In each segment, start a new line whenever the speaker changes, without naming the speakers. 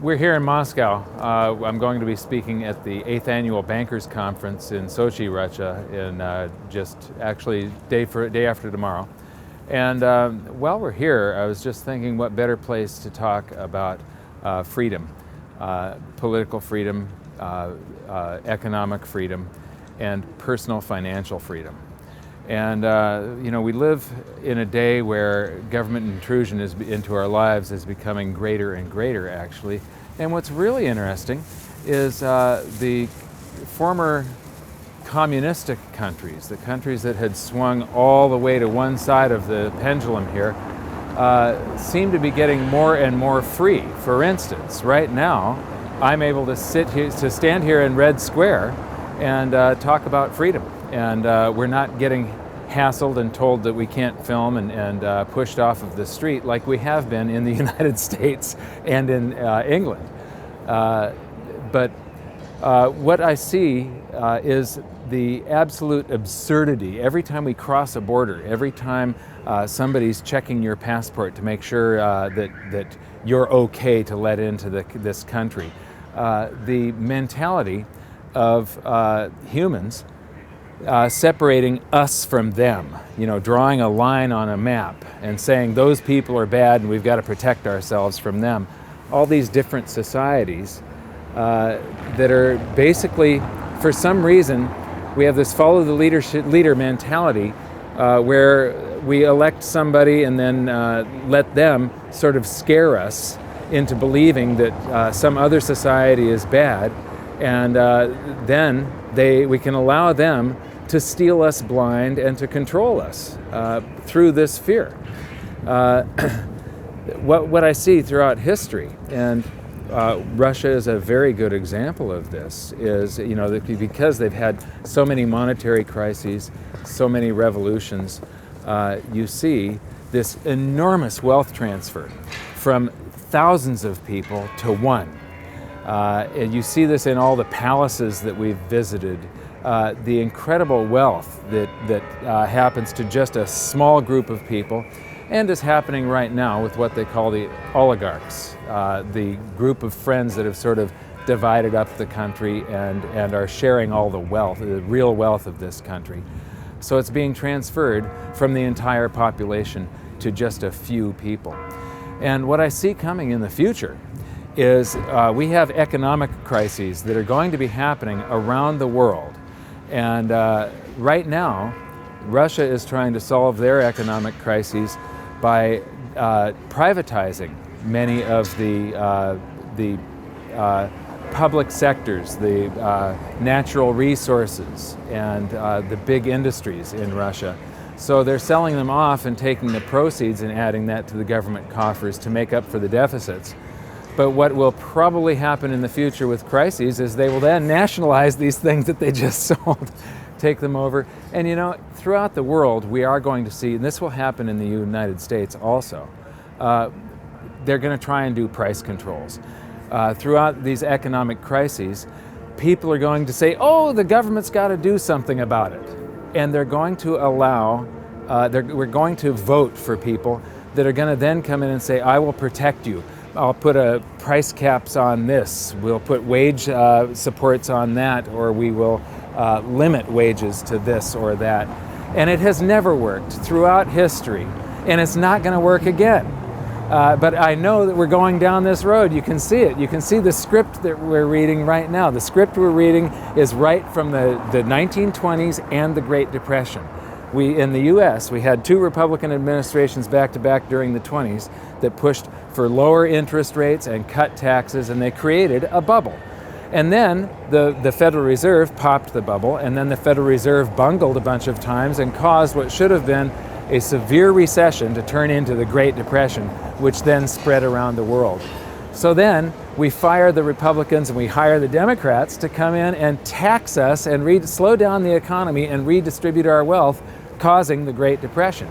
We're here in Moscow. I'm going to be speaking at the 8th Annual Bankers Conference in Sochi, Russia, in just actually day after tomorrow. And while we're here, I was just thinking what better place to talk about freedom, political freedom, economic freedom, and personal financial freedom. And we live in a day where government intrusion into our lives is becoming greater and greater, actually. And what's really interesting is the former communistic countries, the countries that had swung all the way to one side of the pendulum here, seem to be getting more and more free. For instance, right now, I'm able to stand here in Red Square and talk about freedom. And we're not getting hassled and told that we can't film and pushed off of the street like we have been in the United States and in England. But what I see is the absolute absurdity. Every time we cross a border, every time somebody's checking your passport to make sure that you're okay to let into this country, the mentality of humans separating us from them, drawing a line on a map and saying those people are bad and we've got to protect ourselves from them. All these different societies that are basically, for some reason, we have this follow the leader mentality where we elect somebody and then let them sort of scare us into believing that some other society is bad, and then we can allow them to steal us blind and to control us through this fear. What I see throughout history, and Russia is a very good example of this, is because they've had so many monetary crises, so many revolutions, you see this enormous wealth transfer from thousands of people to one. And you see this in all the palaces that we've visited, the incredible wealth that happens to just a small group of people, and is happening right now with what they call the oligarchs, the group of friends that have sort of divided up the country and are sharing all the wealth, the real wealth of this country. So it's being transferred from the entire population to just a few people. And what I see coming in the future is we have economic crises that are going to be happening around the world. And right now, Russia is trying to solve their economic crises by privatizing many of the public sectors, the natural resources, and the big industries in Russia. So they're selling them off and taking the proceeds and adding that to the government coffers to make up for the deficits. But what will probably happen in the future with crises is they will then nationalize these things that they just sold, take them over. And throughout the world, we are going to see, and this will happen in the United States also, they're going to try and do price controls. Throughout these economic crises, people are going to say, oh, the government's got to do something about it. And they're going to allow, we're going to vote for people that are going to then come in and say, I will protect you. I'll put price caps on this, we'll put wage supports on that, or we will limit wages to this or that. And it has never worked throughout history, and it's not going to work again. But I know that we're going down this road. You can see it. You can see the script that we're reading right now. The script we're reading is right from the 1920s and the Great Depression. In the U.S., we had two Republican administrations back-to-back during the 20s that pushed for lower interest rates and cut taxes, and they created a bubble. And then the Federal Reserve popped the bubble, and then the Federal Reserve bungled a bunch of times and caused what should have been a severe recession to turn into the Great Depression, which then spread around the world. So then we fire the Republicans and we hire the Democrats to come in and tax us and slow down the economy and redistribute our wealth, causing the Great Depression.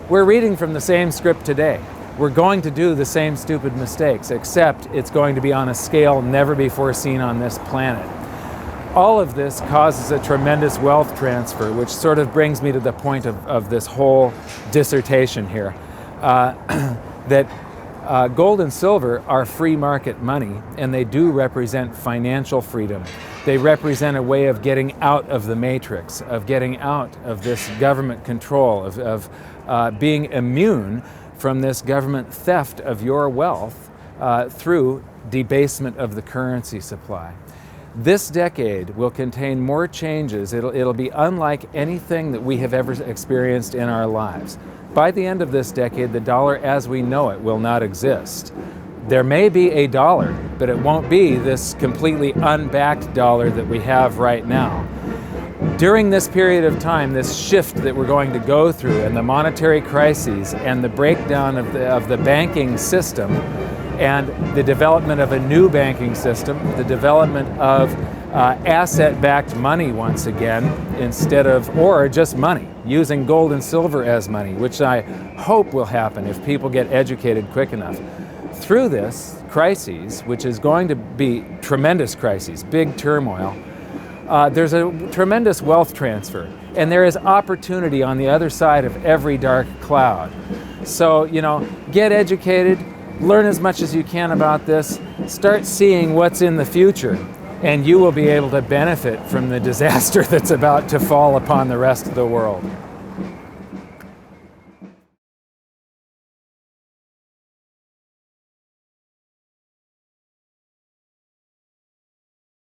We're reading from the same script today. We're going to do the same stupid mistakes, except it's going to be on a scale never before seen on this planet. All of this causes a tremendous wealth transfer, which sort of brings me to the point of this whole dissertation here, that Gold and silver are free market money, and they do represent financial freedom. They represent a way of getting out of the matrix, of getting out of this government control, of being immune from this government theft of your wealth through debasement of the currency supply. This decade will contain more changes. It'll be unlike anything that we have ever experienced in our lives. By the end of this decade, the dollar as we know it will not exist. There may be a dollar, but it won't be this completely unbacked dollar that we have right now. During this period of time, this shift that we're going to go through, and the monetary crises and the breakdown of the banking system, and the development of a new banking system, the development of asset-backed money once again, or just money, using gold and silver as money, which I hope will happen if people get educated quick enough. Through this crises, which is going to be tremendous crises, big turmoil, there's a tremendous wealth transfer, and there is opportunity on the other side of every dark cloud. So, get educated, learn as much as you can about this, start seeing what's in the future, and you will be able to benefit from the disaster that's about to fall upon the rest of the world.